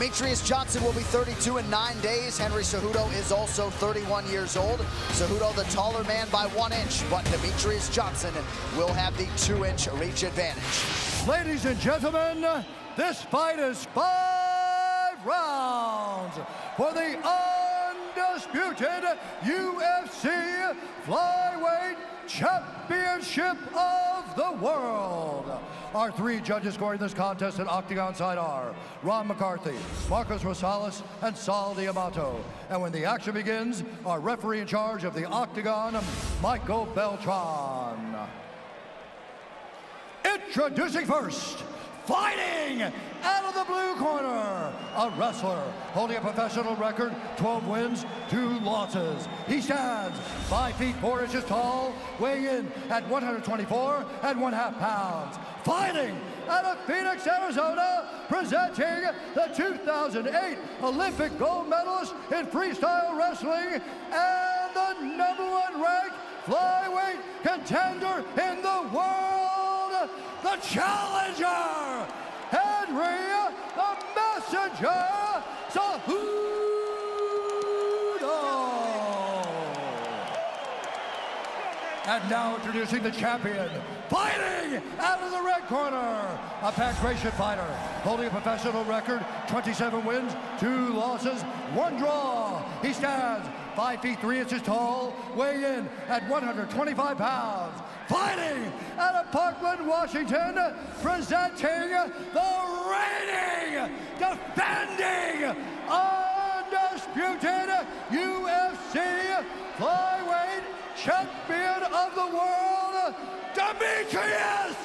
Demetrious Johnson will be 32 in 9 days. Henry Cejudo is also 31 years old. Cejudo the taller man by 1 inch, but Demetrious Johnson will have the 2-inch reach advantage. Ladies and gentlemen, this fight is 5 rounds for the undisputed UFC Flyweight Championship of the World. Our 3 judges scoring this contest at Octagon side are Ron McCarthy, Marcos Rosales, and Sal D'Amato. And when the action begins, our referee in charge of the Octagon, Michael Beltran. Introducing first, fighting out of the blue corner, a wrestler holding a professional record, 12 wins, 2 losses. He stands 5 feet 4 inches tall, weighing in at 124 1/2 pounds. Fighting out of Phoenix, Arizona, presenting the 2008 Olympic gold medalist in freestyle wrestling and the #1 ranked flyweight contender in the world, the challenger, Henry the Messenger Cejudo. And now introducing the champion, fighting out of the red corner, a pancration fighter, holding a professional record, 27 wins, 2 losses, 1 draw. He stands 5 feet 3 inches tall, weighing in at 125 pounds. Fighting out of Parkland, Washington, presenting the reigning, defending, undisputed UFC Flyweight Champion of the World, Demetrious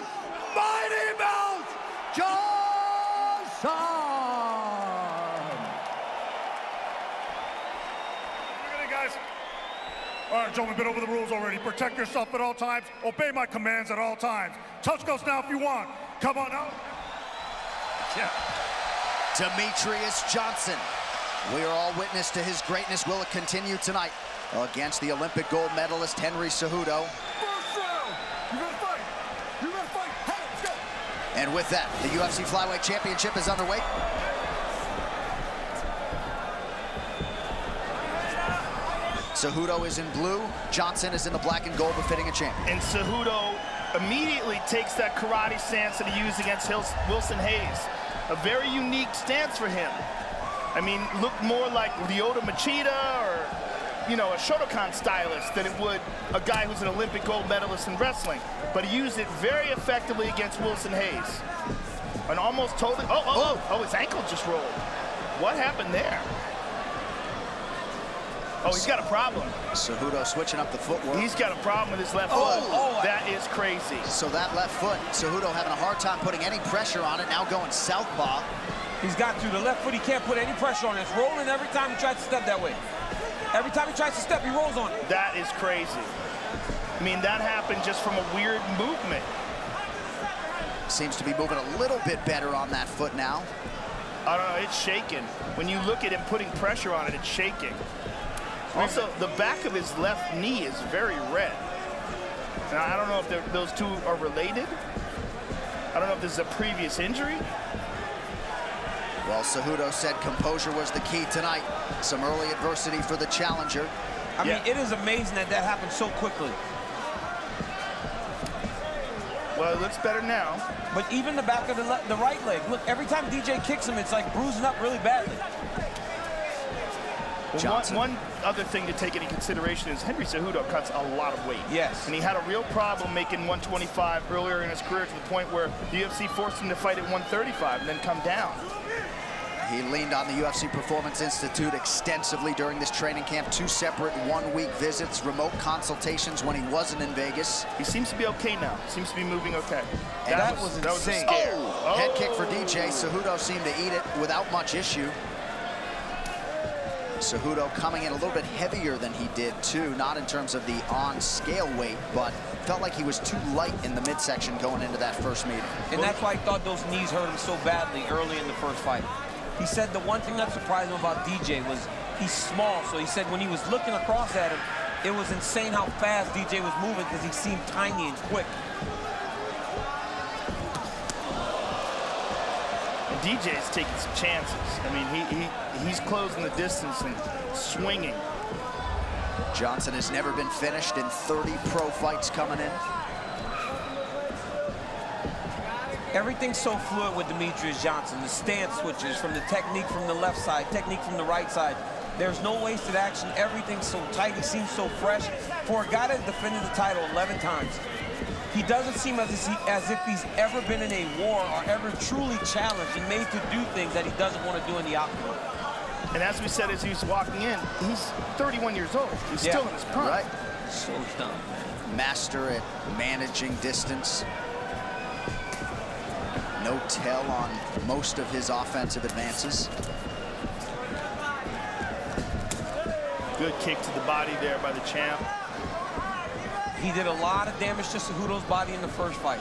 Mighty Mouse Johnson. Look at it, guys. All right, gentlemen, been over the rules already. Protect yourself at all times. Obey my commands at all times. Touch goes now if you want. Come on now. Yeah. Demetrious Johnson. We are all witness to his greatness. Will it continue tonight against the Olympic gold medalist Henry Cejudo? First round. You're gonna fight. You're gonna fight. Hey, let's go. And with that, the UFC Flyweight Championship is underway. Cejudo is in blue, Johnson is in the black and gold, befitting a champion. And Cejudo immediately takes that karate stance that he used against Wilson Hayes. A very unique stance for him. I mean, looked more like Lyoto Machida or, you know, a Shotokan stylist than it would a guy who's an Olympic gold medalist in wrestling. But he used it very effectively against Wilson Hayes. And almost totally, oh, his ankle just rolled. What happened there? Oh, he's got a problem. Cejudo switching up the footwork. He's got a problem with his left foot. Oh, that is crazy. So that left foot, Cejudo having a hard time putting any pressure on it, now going southpaw. He's got to. The left foot, he can't put any pressure on it. It's rolling every time he tries to step that way. Every time he tries to step, he rolls on it. That is crazy. I mean, that happened just from a weird movement. Seems to be moving a little bit better on that foot now. I don't know, it's shaking. When you look at him putting pressure on it, it's shaking. Also, the back of his left knee is very red. Now, I don't know if those two are related. I don't know if this is a previous injury. Well, Cejudo said composure was the key tonight. Some early adversity for the challenger. I mean, it is amazing that that happened so quickly. Well, it looks better now. But even the back of the right leg, look, every time DJ kicks him, it's like bruising up really badly. Well, one other thing to take into consideration is Henry Cejudo cuts a lot of weight. Yes. And he had a real problem making 125 earlier in his career, to the point where the UFC forced him to fight at 135 and then come down. He leaned on the UFC Performance Institute extensively during this training camp. 2 separate 1-week visits, remote consultations when he wasn't in Vegas. He seems to be okay now. Seems to be moving okay. And that was insane. Head kick for DJ. Cejudo seemed to eat it without much issue. Cejudo coming in a little bit heavier than he did too, not in terms of the on-scale weight, but felt like he was too light in the midsection going into that first meeting. And that's why I thought those knees hurt him so badly early in the first fight. He said the one thing that surprised him about DJ was he's small, so he said when he was looking across at him, it was insane how fast DJ was moving because he seemed tiny and quick. And DJ's taking some chances. I mean, he's closing the distance and swinging. Johnson has never been finished in 30 pro fights coming in. Everything's so fluid with Demetrious Johnson. The stance switches from the technique from the left side, technique from the right side. There's no wasted action. Everything's so tight. He seems so fresh. For a guy that defended the title 11 times, he doesn't seem as if he's ever been in a war or ever truly challenged and made to do things that he doesn't want to do in the octagon. And as we said as he was walking in, he's 31 years old. He's still in his prime. Right. So dumb. Master at managing distance. No tell on most of his offensive advances. Good kick to the body there by the champ. He did a lot of damage to Cejudo's body in the first fight.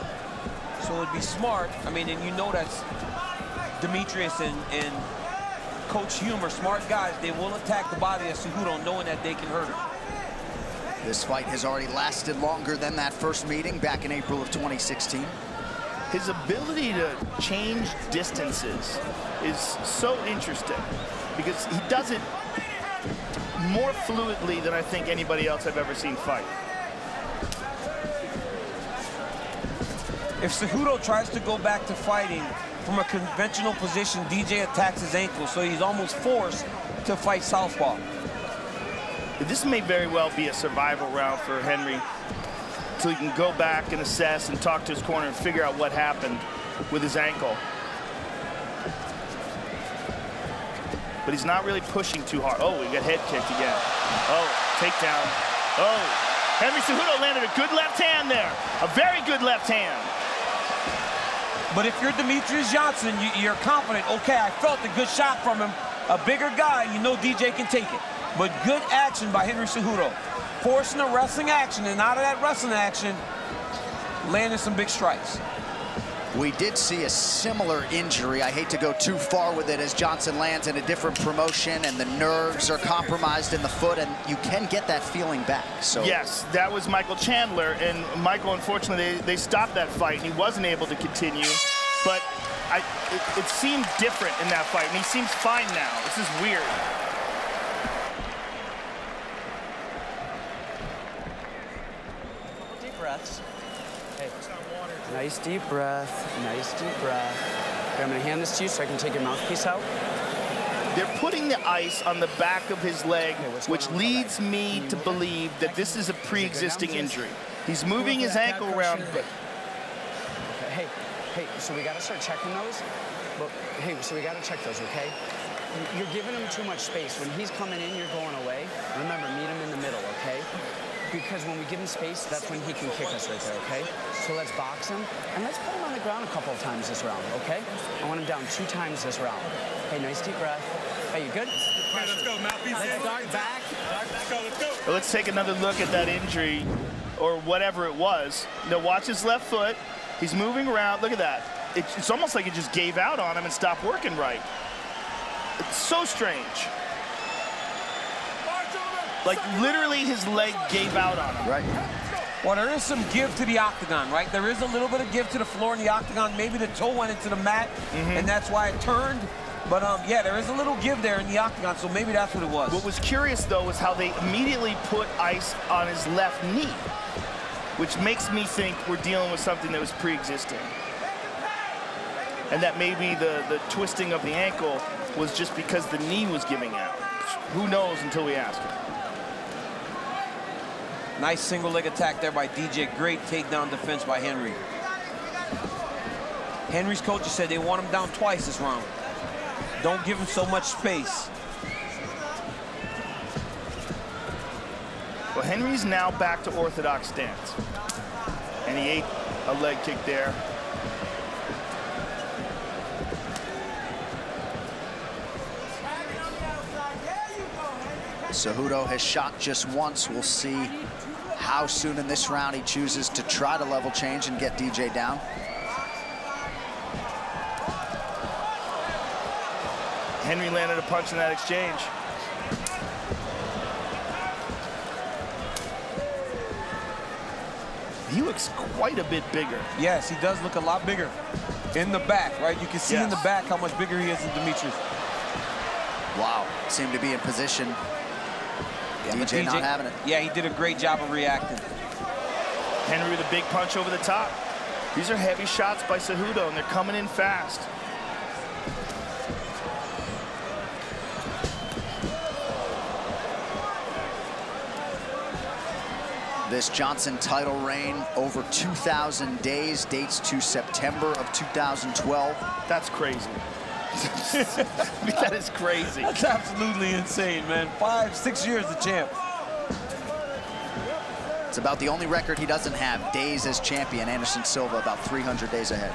So it'd be smart. I mean, and you know that's Demetrious and Coach Hume are smart guys. They will attack the body of Cejudo knowing that they can hurt him. This fight has already lasted longer than that first meeting back in April of 2016. His ability to change distances is so interesting because he does it more fluidly than I think anybody else I've ever seen fight. If Cejudo tries to go back to fighting from a conventional position, DJ attacks his ankle, so he's almost forced to fight southpaw. This may very well be a survival round for Henry, so he can go back and assess and talk to his corner and figure out what happened with his ankle. But he's not really pushing too hard. Oh, he got head kicked again. Oh, takedown. Oh, Henry Cejudo landed a good left hand there. A very good left hand. But if you're Demetrious Johnson, you're confident, okay, I felt a good shot from him. A bigger guy, you know DJ can take it. But good action by Henry Cejudo. Forcing a wrestling action, and out of that wrestling action, landing some big strikes. We did see a similar injury. I hate to go too far with it as Johnson lands in a different promotion and the nerves are compromised in the foot, and you can get that feeling back. So yes, that was Michael Chandler, and Michael, unfortunately, they stopped that fight, and he wasn't able to continue. But it seemed different in that fight, and he seems fine now. This is weird. Deep breaths. Hey, nice deep breath, nice deep breath. Okay, I'm gonna hand this to you so I can take your mouthpiece out. They're putting the ice on the back of his leg, which leads me to believe that this is a pre-existing injury. He's moving his ankle around. Okay, hey, so we gotta start checking those. But hey, so we gotta check those, okay? You're giving him too much space. When he's coming in, you're going away. Remember, meet him in the middle, okay? Because when we give him space, that's when he can kick us right there, okay? So let's box him, and let's put him on the ground a couple of times this round, okay? I want him down 2 times this round. Hey, nice deep breath. Hey, you good? Okay, let's go, mouthpiece. Let's start back. Let's go, let's go. Well, let's take another look at that injury, or whatever it was. Now, watch his left foot. He's moving around. Look at that. It's almost like it just gave out on him and stopped working right. It's so strange. Like, literally, his leg gave out on him. right. Well, there is some give to the octagon, right? There is a little bit of give to the floor in the octagon. Maybe the toe went into the mat, and that's why it turned. But, yeah, there is a little give there in the octagon, so maybe that's what it was. What was curious, though, was how they immediately put ice on his left knee, which makes me think we're dealing with something that was pre-existing. And that maybe the twisting of the ankle was just because the knee was giving out. Who knows until we ask him. Nice single leg attack there by DJ. Great takedown defense by Henry. Henry's coaches said they want him down twice this round. Don't give him so much space. Well, Henry's now back to orthodox stance. And he ate a leg kick there. Cejudo has shot just once. We'll see how soon in this round he chooses to try to level change and get DJ down. Henry landed a punch in that exchange. He looks quite a bit bigger. Yes, he does look a lot bigger. In the back, right? You can see in the back how much bigger he is than Demetrious. Wow, seemed to be in position. Yeah, DJ not having it. Yeah, he did a great job of reacting. Henry with a big punch over the top. These are heavy shots by Cejudo, and they're coming in fast. This Johnson title reign over 2,000 days dates to September of 2012. That's crazy. That is crazy. That's absolutely insane, man. 5-6 years the champ. It's about the only record he doesn't have. Days as champion. Anderson Silva about 300 days ahead.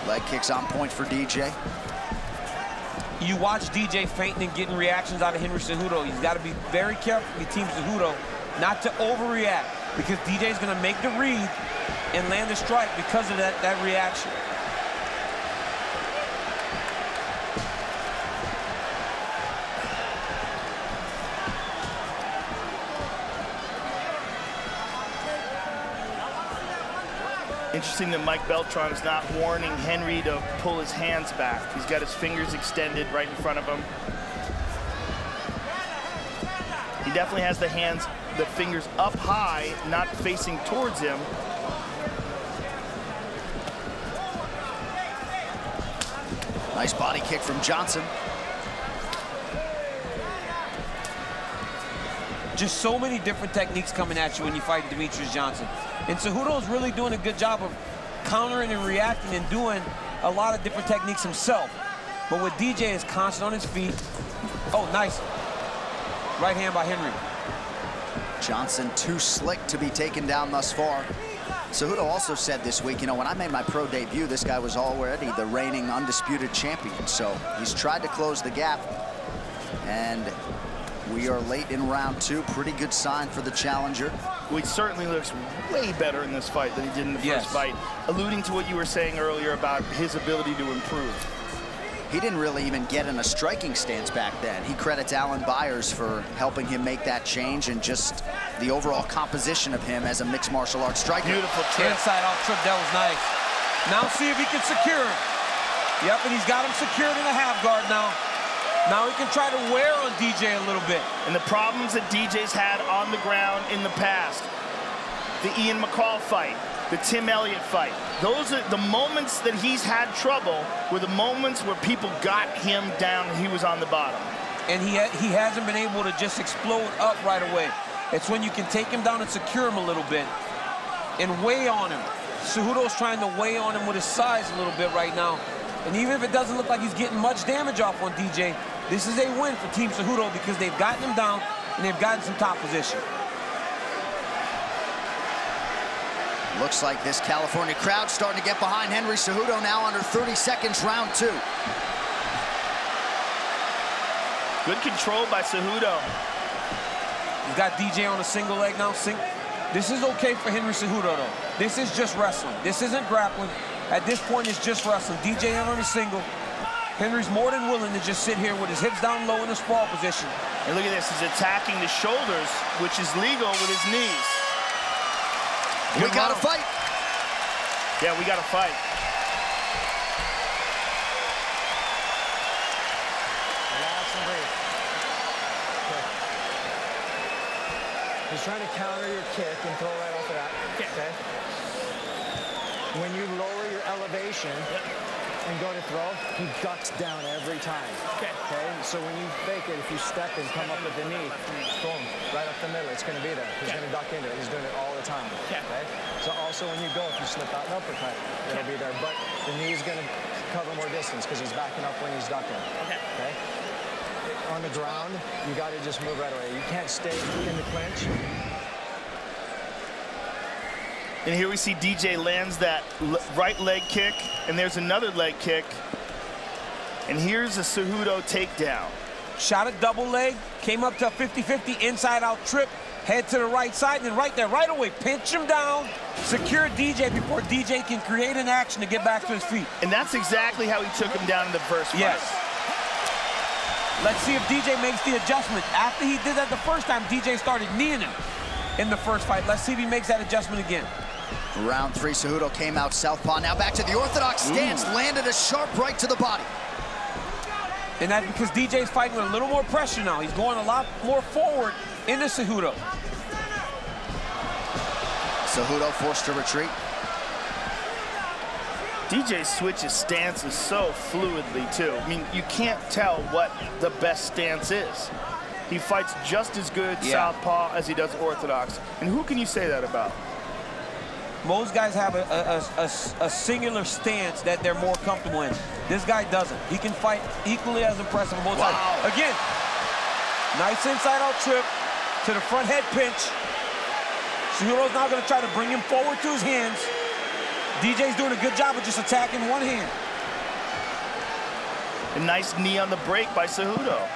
Leg kicks on point for DJ. You watch DJ fainting and getting reactions out of Henry Cejudo. He's got to be very careful with Team Cejudo not to overreact, because DJ's going to make the read and land the strike because of that reaction. Interesting that Mike Beltran is not warning Henry to pull his hands back. He's got his fingers extended right in front of him. He definitely has the fingers up high, not facing towards him. Nice body kick from Johnson. Just so many different techniques coming at you when you fight Demetrious Johnson. And Cejudo is really doing a good job of countering and reacting and doing a lot of different techniques himself. But with DJ is constant on his feet. Oh, nice. Right hand by Henry. Johnson too slick to be taken down thus far. Cejudo also said this week, you know, when I made my pro debut, this guy was already the reigning undisputed champion. So he's tried to close the gap. And we are late in round 2. Pretty good sign for the challenger. Well, he certainly looks way better in this fight than he did in the first fight, alluding to what you were saying earlier about his ability to improve. He didn't really even get in a striking stance back then. He credits Alan Byers for helping him make that change, and just the overall composition of him as a mixed martial arts striker. Beautiful trip. Inside out trip, that was nice. Now see if he can secure him. Yep, and he's got him secured in a half guard now. Now he can try to wear on DJ a little bit. And the problems that DJ's had on the ground in the past, the Ian McCall fight, the Tim Elliott fight, those are the moments that he's had trouble, were the moments where people got him down and he was on the bottom. And he hasn't been able to just explode up right away. It's when you can take him down and secure him a little bit and weigh on him. Cejudo's trying to weigh on him with his size a little bit right now. And even if it doesn't look like he's getting much damage off on DJ, this is a win for Team Cejudo because they've gotten him down and they've gotten some top position. Looks like this California crowd starting to get behind Henry Cejudo now under 30 seconds, round 2. Good control by Cejudo. He's got DJ on a single leg now. This is okay for Henry Cejudo, though. This is just wrestling. This isn't grappling. At this point, it's just wrestling. DJ in on a single. Henry's more than willing to just sit here with his hips down low in a sprawl position. And look at this, he's attacking the shoulders, which is legal with his knees. We got to fight. Yeah, we got to fight. Relax and breathe. Okay. He's trying to counter your kick and throw right off of that. Okay. When you lower your elevation and go to throw, he ducks down every time. Okay. So when you fake it, if you step and come up with the knee, boom, right up the middle, it's going to be there. He's going to duck into it. He's doing it all the time. Okay. So also when you go, if you slip out an uppercut, it'll be there. But the knee's going to cover more distance because he's backing up when he's ducking. Okay. On the ground, you got to just move right away. You can't stay in the clinch. And here we see DJ lands that right leg kick, and there's another leg kick. And here's a Cejudo takedown. Shot a double leg, came up to a 50-50 inside-out trip, head to the right side, and then right there, right away, pinch him down, secure DJ before DJ can create an action to get back to his feet. And that's exactly how he took him down in the first fight. Yes. Let's see if DJ makes the adjustment. After he did that the first time, DJ started kneeing him in the first fight. Let's see if he makes that adjustment again. Round 3, Cejudo came out southpaw. Now back to the orthodox stance. Landed a sharp right to the body. And that's because DJ's fighting with a little more pressure now. He's going a lot more forward into Cejudo. Cejudo forced to retreat. DJ switches stances so fluidly, too. I mean, you can't tell what the best stance is. He fights just as good southpaw as he does orthodox. And who can you say that about? Most guys have a singular stance that they're more comfortable in. This guy doesn't. He can fight equally as impressive on both sides. Again, nice inside-out trip to the front head pinch. Cejudo's now going to try to bring him forward to his hands. DJ's doing a good job of just attacking one hand. A nice knee on the break by Cejudo.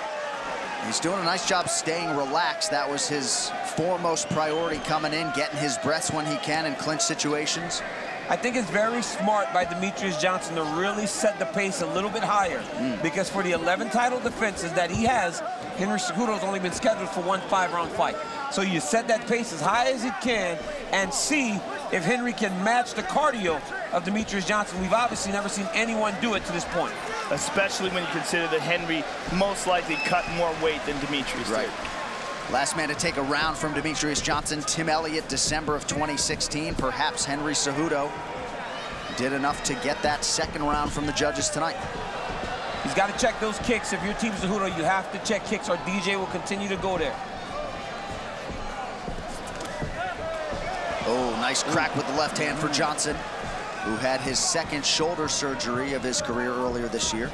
He's doing a nice job staying relaxed. That was his foremost priority coming in, getting his breaths when he can in clinch situations. I think it's very smart by Demetrious Johnson to really set the pace a little bit higher because for the 11 title defenses that he has, Henry Cejudo's only been scheduled for one 5-round fight. So you set that pace as high as he can and see if Henry can match the cardio of Demetrious Johnson. We've obviously never seen anyone do it to this point. Especially when you consider that Henry most likely cut more weight than Demetrious did. Last man to take a round from Demetrious Johnson, Tim Elliott, December of 2016. Perhaps Henry Cejudo did enough to get that second round from the judges tonight. He's got to check those kicks. If you're Team Cejudo, you have to check kicks or DJ will continue to go there. Oh, nice crack with the left hand for Johnson, who had his second shoulder surgery of his career earlier this year.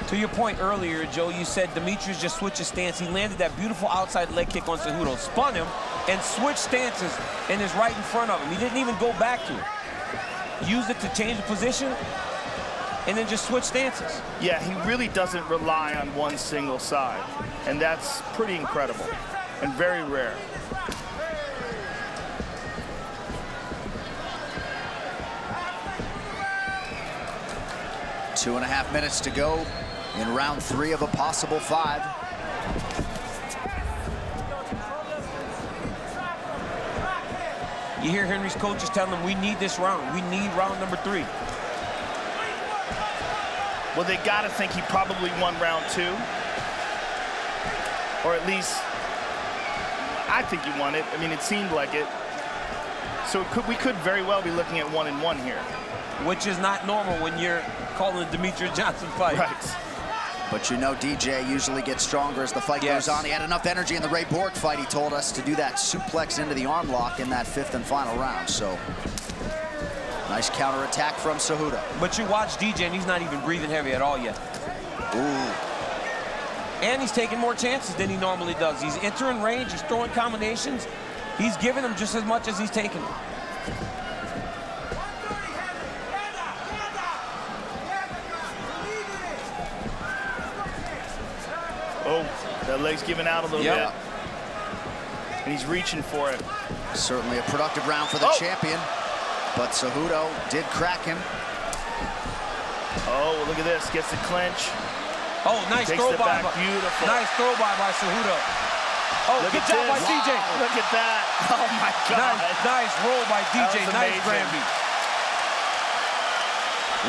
To your point earlier, Joe, you said Demetrious just switched his stance. He landed that beautiful outside leg kick on Cejudo, spun him, and switched stances and is right in front of him. He didn't even go back to it. Used it to change the position and then just switch stances. Yeah, he really doesn't rely on one single side, and that's pretty incredible and very rare. Two and a half minutes to go in round 3 of a possible 5. You hear Henry's coaches telling him, we need this round. We need round number 3. Well, they got to think he probably won round 2. Or at least, I think he won it. I mean, it seemed like it. So we could very well be looking at 1-1 here. Which is not normal when you're calling a Demetrious Johnson fight. Right. But you know DJ usually gets stronger as the fight goes on. He had enough energy in the Ray Borg fight, he told us, to do that suplex into the arm lock in that 5th and final round. So, nice counterattack from Cejudo. But you watch DJ and he's not even breathing heavy at all yet. Ooh. And he's taking more chances than he normally does. He's entering range, he's throwing combinations. He's giving them just as much as he's taking them. Oh, that leg's giving out a little bit. And he's reaching for it. Certainly a productive round for the champion. But Cejudo did crack him. Oh, look at this. Gets the clinch. Oh, nice throw by. Beautiful. Nice throw by Cejudo. Oh, good job by DJ. Look at that. Oh, my God. Nice roll by DJ. Nice Granby.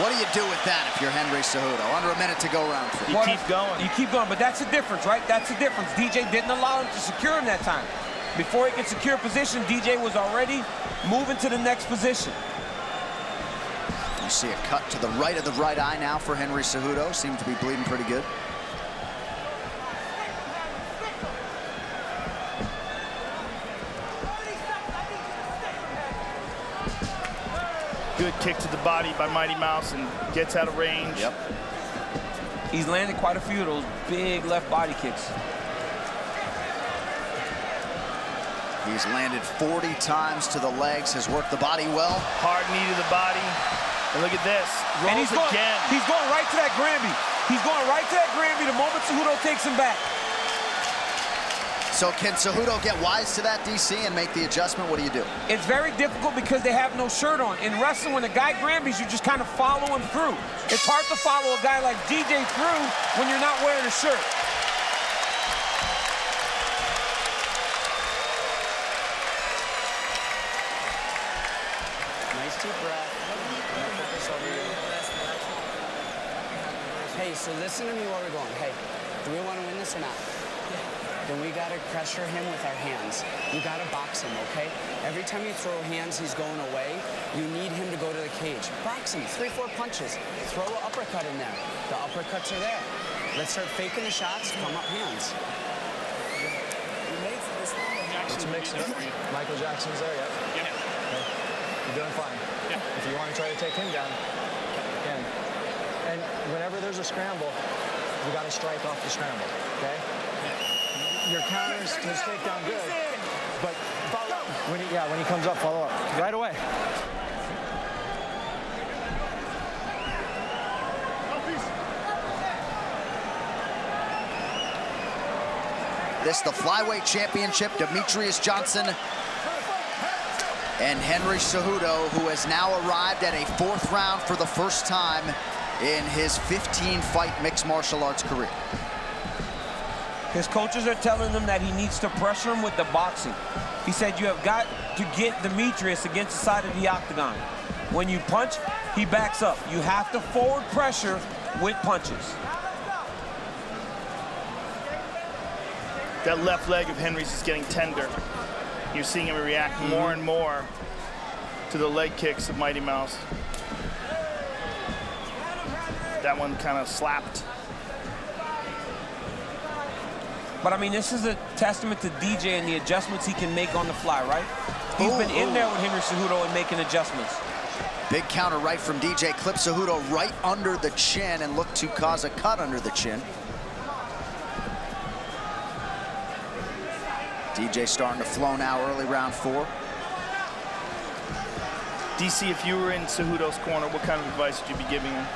What do you do with that if you're Henry Cejudo? Under a minute to go round 3. You keep going. You keep going, but that's the difference, right? That's the difference. DJ didn't allow him to secure him that time. Before he could secure position, DJ was already moving to the next position. You see a cut to the right of the right eye now for Henry Cejudo. Seemed to be bleeding pretty good. Good kick to the body by Mighty Mouse and gets out of range. Yep. He's landed quite a few of those big left body kicks. He's landed 40 times to the legs, has worked the body well. Hard knee to the body. And look at this. Rolls and he's again. He's going right to that Granby. He's going right to that Granby the moment Cejudo takes him back. So can Cejudo get wise to that, DC, and make the adjustment? What do you do? It's very difficult because they have no shirt on. In wrestling, when a guy Granbys, you just kind of follow him through. It's hard to follow a guy like DJ through when you're not wearing a shirt. deep breath. Focus over you. Hey, so listen to me while we're going. Hey, do we want to win this or not? Then we gotta pressure him with our hands. You gotta box him, okay? Every time you throw hands, he's going away. You need him to go to the cage. Box him, 3-4 punches. Throw an uppercut in there. The uppercuts are there. Let's start faking the shots, come up hands. It's a mix. Michael Jackson's there, yeah? Yeah. Okay. You're doing fine. Yeah. If you want to try to take him down, you can. And whenever there's a scramble, you got to strike off the scramble, okay? Your counters, his takedown good, but follow up. When he comes up, follow up right away. This the flyweight championship, Demetrious Johnson and Henry Cejudo, who has now arrived at a 4th round for the first time in his 15-fight mixed martial arts career. His coaches are telling him that he needs to pressure him with the boxing. He said you have got to get Demetrious against the side of the octagon. When you punch, he backs up. You have to forward pressure with punches. That left leg of Henry's is getting tender. You're seeing him react more and more to the leg kicks of Mighty Mouse. That one kind of slapped. But I mean, this is a testament to DJ and the adjustments he can make on the fly, right? He's been in there with Henry Cejudo and making adjustments. Big counter right from DJ. Clips Cejudo right under the chin and looked to cause a cut under the chin. DJ starting to flow now, early round 4. DC, if you were in Cejudo's corner, what kind of advice would you be giving him?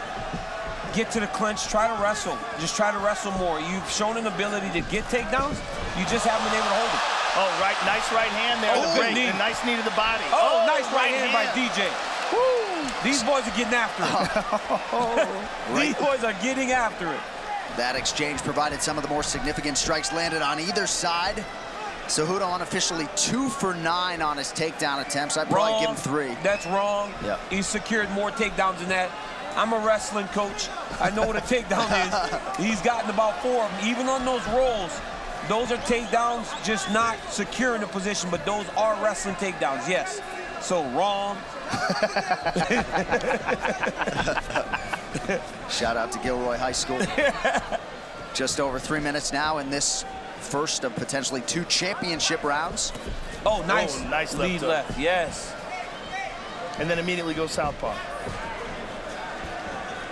Get to the clinch, try to wrestle. Just try to wrestle more. You've shown an ability to get takedowns. You just haven't been able to hold it. Oh, right, nice right hand there. Oh, The break, knee. a nice knee to the body. Oh, nice right hand by DJ. Woo. These boys are getting after it. These boys are getting after it. That exchange provided some of the more significant strikes landed on either side. Cejudo unofficially 2 for 9 on his takedown attempts. I'd probably give him 3. That's wrong. Yep. He's secured more takedowns than that. I'm a wrestling coach. I know what a takedown is. He's gotten about 4 of them. Even on those rolls, those are takedowns, just not securing the position, but those are wrestling takedowns, yes. So wrong. Shout out to Gilroy High School. Just over 3 minutes now in this first of potentially 2 championship rounds. Oh, nice. Oh, nice lead left, yes. And then immediately go southpaw.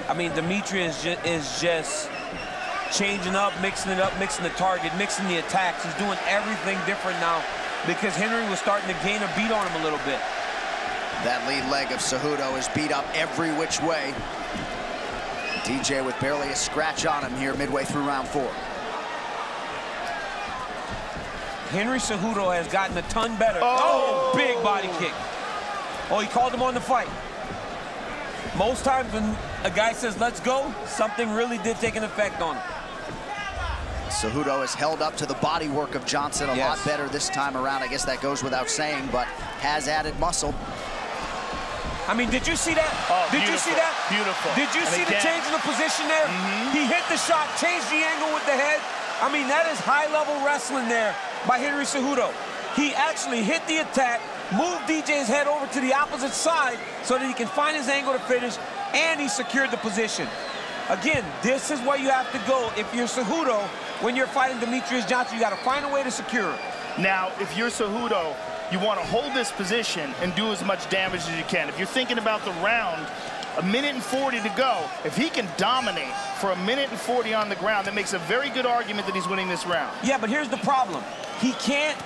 I mean, Demetrious is just changing up, mixing it up, mixing the target, mixing the attacks. He's doing everything different now because Henry was starting to gain a beat on him a little bit. That lead leg of Cejudo is beat up every which way. DJ with barely a scratch on him here midway through round 4. Henry Cejudo has gotten a ton better. Oh, big body kick. Oh, he called him on the fight. Most times when a guy says, let's go, something really did take an effect on him. Cejudo has held up to the body work of Johnson a lot better this time around. I guess that goes without saying, but has added muscle. I mean, did you see that? Oh, did you see that? Beautiful. Did you see the change in the position there? He hit the shot, changed the angle with the head. I mean, that is high-level wrestling there by Henry Cejudo. He actually hit the attack, moved DJ's head over to the opposite side so that he can find his angle to finish, and he secured the position. Again, this is where you have to go. If you're Cejudo, when you're fighting Demetrious Johnson, you got to find a way to secure it. Now, if you're Cejudo, you want to hold this position and do as much damage as you can. If you're thinking about the round, 1:40 to go. If he can dominate for 1:40 on the ground, that makes a very good argument that he's winning this round. Yeah, but here's the problem. He can't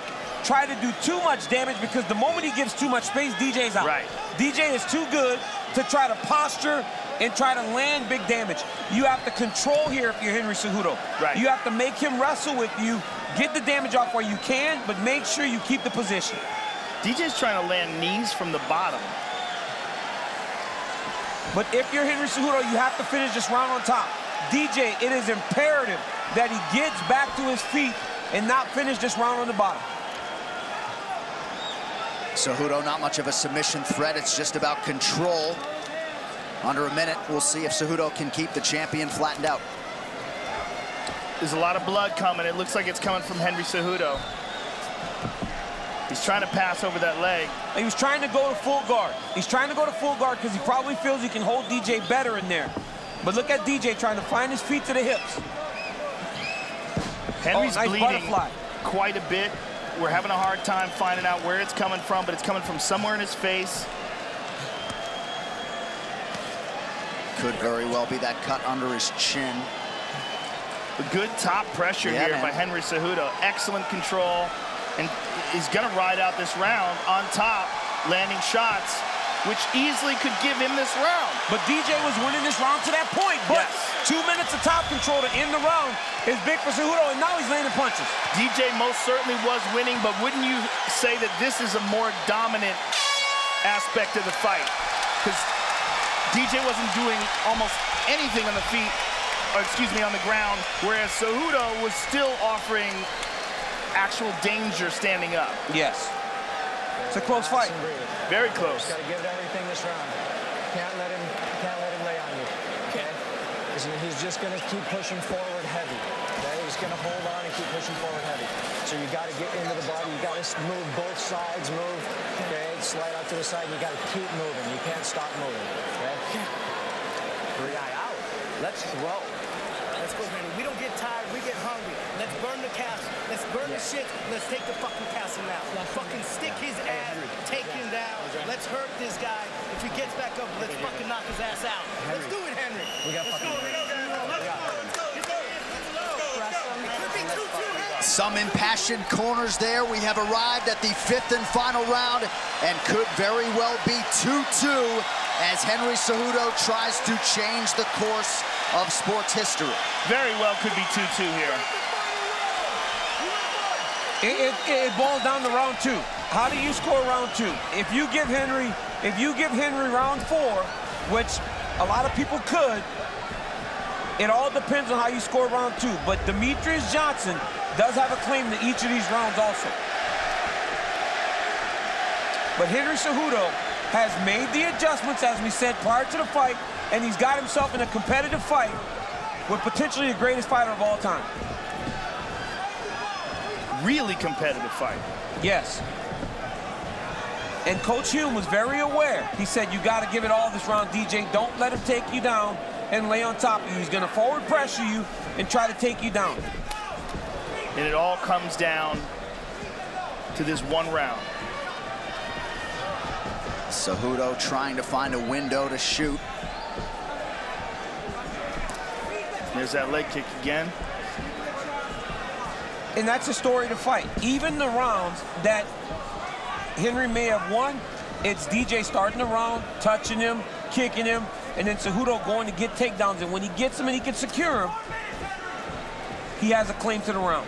try to do too much damage because the moment he gives too much space, DJ's out. Right. DJ is too good to try to posture and try to land big damage. You have to control here if you're Henry Cejudo. Right. You have to make him wrestle with you, get the damage off where you can, but make sure you keep the position. DJ's trying to land knees from the bottom. But if you're Henry Cejudo, you have to finish this round on top. DJ, it is imperative that he gets back to his feet and not finish this round on the bottom. Cejudo, not much of a submission threat. It's just about control. Under a minute, we'll see if Cejudo can keep the champion flattened out. There's a lot of blood coming. It looks like it's coming from Henry Cejudo. He's trying to pass over that leg. He was trying to go to full guard. He's trying to go to full guard because he probably feels he can hold DJ better in there. But look at DJ trying to find his feet to the hips. Henry's nice bleeding butterfly. Quite a bit. We're having a hard time finding out where it's coming from, but it's coming from somewhere in his face. Could very well be that cut under his chin. A good top pressure here by Henry Cejudo. Excellent control. And he's going to ride out this round on top, landing shots, which easily could give him this round. But DJ was winning this round to that point. But 2 minutes of top control to end the round is big for Cejudo, and now he's landing punches. DJ most certainly was winning, but wouldn't you say that this is a more dominant aspect of the fight? Because DJ wasn't doing almost anything on the feet, or excuse me, on the ground, whereas Cejudo was still offering actual danger standing up. Yes. It's a close fight. Very close. Got to give it everything this round. Can't let him lay on you. Okay? He's just going to keep pushing forward heavy. Okay? He's going to hold on and keep pushing forward heavy. So you got to get into the body. You got to move both sides. Move. Okay? Slide out to the side. You got to keep moving. You can't stop moving. Okay? 3 eye out. Let's throw. Let's go, Henry. We don't get tired. We get hungry. Let's burn the castle. Let's burn the shit. Let's take the fucking castle now. Fucking stick his ass. Take him down. Let's hurt this guy. If he gets back up, let's fucking knock his ass out. Let's do it, Henry. We got fucking Some impassioned corners there. We have arrived at the 5th and final round and could very well be 2-2 as Henry Cejudo tries to change the course of sports history. Very well could be 2-2 here. It boils down to round 2. How do you score round 2? If you give Henry round 4, which a lot of people could, it all depends on how you score round 2. But Demetrious Johnson does have a claim to each of these rounds also. But Henry Cejudo has made the adjustments, as we said, prior to the fight, and he's got himself in a competitive fight with potentially the greatest fighter of all time. Really competitive fight. Yes. And Coach Hume was very aware. He said, you got to give it all this round, DJ. Don't let him take you down and lay on top of you. He's going to forward pressure you and try to take you down. And it all comes down to this one round. Cejudo trying to find a window to shoot. There's that leg kick again. And that's a story to fight. Even the rounds that Henry may have won, it's DJ starting the round, touching him, kicking him, and then Cejudo going to get takedowns. And when he gets him and he can secure him, he has a claim to the round.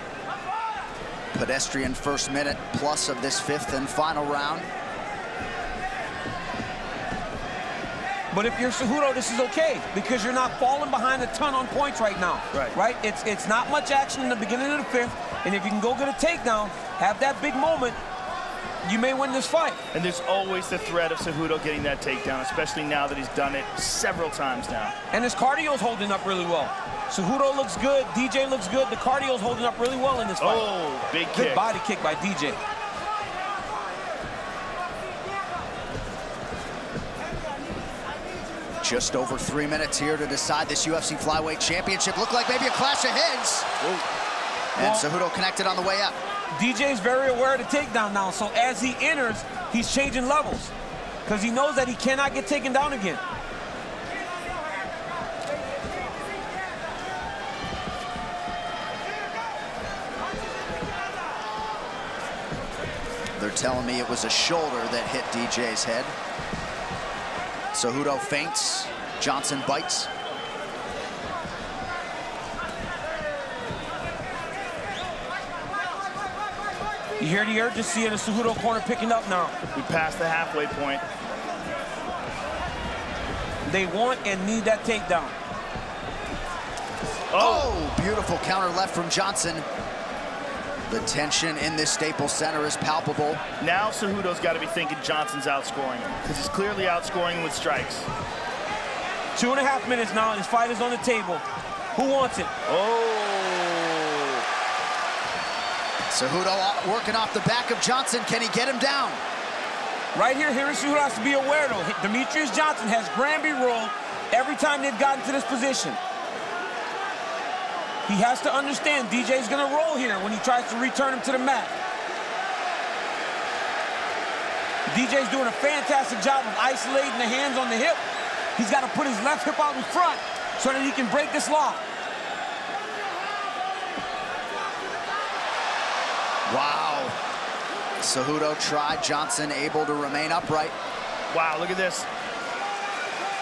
Pedestrian first minute plus of this 5th and final round. But if you're Cejudo, this is okay because you're not falling behind a ton on points right now. Right? It's not much action in the beginning of the 5th, and if you can go get a takedown, have that big moment, you may win this fight. And there's always the threat of Cejudo getting that takedown, especially now that he's done it several times now. And his cardio's holding up really well. Cejudo looks good, DJ looks good, the cardio's holding up really well in this fight. Oh, big kick. Good body kick by DJ. Just over 3 minutes here to decide this UFC Flyweight Championship. Looked like maybe a clash of heads. And Cejudo connected on the way up. DJ's very aware of the takedown now, so as he enters, he's changing levels because he knows that he cannot get taken down again. They're telling me it was a shoulder that hit DJ's head. Cejudo feints, Johnson bites. You hear the urgency in the Cejudo corner picking up now. We passed the halfway point. They want and need that takedown. Oh, beautiful counter left from Johnson. The tension in this Staples Center is palpable. Now Cejudo's got to be thinking Johnson's outscoring him, because he's clearly outscoring him with strikes. 2.5 minutes now, and his fight is on the table. Who wants it? Oh! Cejudo working off the back of Johnson. Can he get him down? Right here, Henry Cejudo has to be aware, though. Demetrious Johnson has Granby rolled every time they've gotten to this position. He has to understand DJ's going to roll here when he tries to return him to the mat. DJ's doing a fantastic job of isolating the hands on the hip. He's got to put his left hip out in front so that he can break this lock. Wow. Cejudo tried. Johnson able to remain upright. Wow, look at this.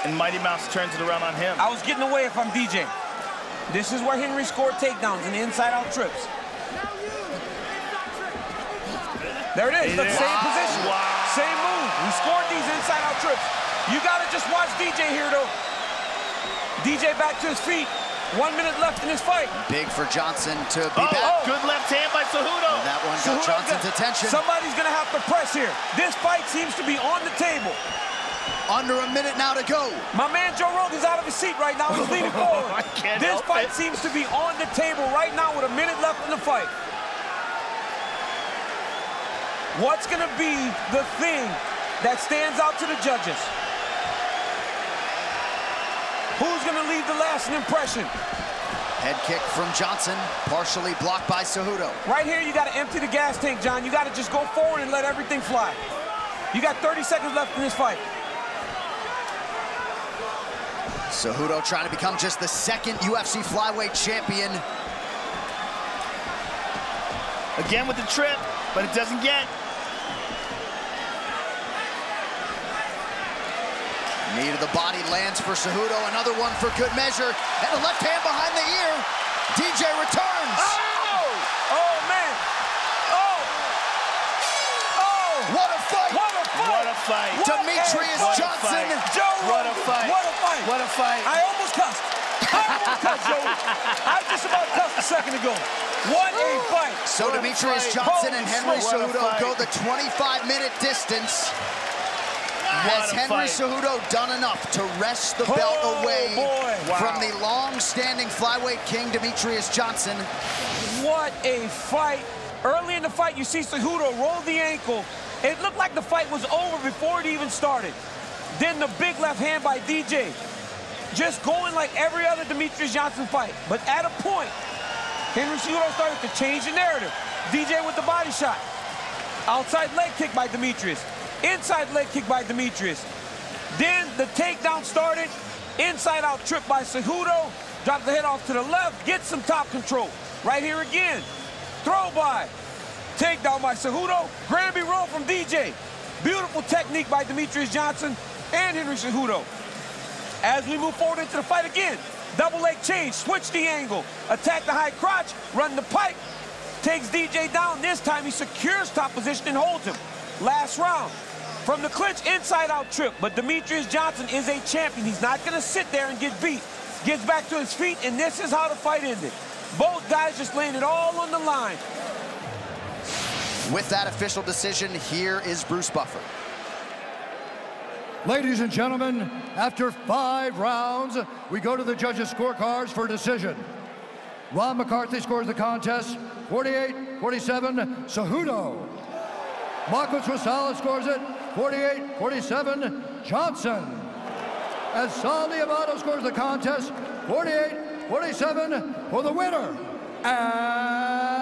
And Mighty Mouse turns it around on him. I was getting away if I'm DJ. This is where Henry scored takedowns and inside-out trips. There it is. Look, same position. Wow. Same move. We scored these inside-out trips. You got to just watch DJ here, though. DJ back to his feet. 1 minute left in this fight. Big for Johnson to be back. Good left hand by Cejudo. And that one got Johnson's attention. Somebody's going to have to press here. This fight seems to be on the table. Under a minute now to go. My man Joe Rogan's out of his seat right now. He's leaning forward. This fight seems to be on the table right now with a minute left in the fight. What's going to be the thing that stands out to the judges? Who's going to leave the lasting impression? Head kick from Johnson, partially blocked by Cejudo. Right here, you got to empty the gas tank, John. You got to just go forward and let everything fly. You got 30 seconds left in this fight. Cejudo trying to become just the second UFC flyweight champion. Again with the trip, but it doesn't get. Knee to the body lands for Cejudo. Another one for good measure. And a left hand behind the ear. DJ returns. Oh! Oh, man. Oh! Oh! What a fight! What a fight! What a fight! Demetrious Johnson. Joe What a fight! What a fight! What a fight! I almost cussed. I almost cussed, Joe. I just about cussed a second ago. What a fight! So Demetrious Johnson and Henry Cejudo go the 25-minute distance. Has Henry Cejudo done enough to wrest the belt away from the long-standing flyweight king, Demetrious Johnson? What a fight. Early in the fight, you see Cejudo roll the ankle. It looked like the fight was over before it even started. Then the big left hand by DJ. Just going like every other Demetrious Johnson fight. But at a point, Henry Cejudo started to change the narrative. DJ with the body shot. Outside leg kick by Demetrious. Inside leg kick by Demetrious. Then the takedown started. Inside out trip by Cejudo. Drops the head off to the left. Gets some top control. Right here again. Throw by. Takedown by Cejudo. Granby roll from DJ. Beautiful technique by Demetrious Johnson and Henry Cejudo. As we move forward into the fight again. Double leg change. Switch the angle. Attack the high crotch. Run the pipe. Takes DJ down. This time he secures top position and holds him. Last round. From the clinch, inside-out trip. But Demetrious Johnson is a champion. He's not going to sit there and get beat. Gets back to his feet, and this is how the fight ended. Both guys just laying it all on the line. With that official decision, here is Bruce Buffer. Ladies and gentlemen, after 5 rounds, we go to the judges' scorecards for decision. Ron McCarthy scores the contest, 48-47, Cejudo. Marcos Rosales scores it, 48-47, Johnson. As Sal Diablo scores the contest, 48-47 for the winner. And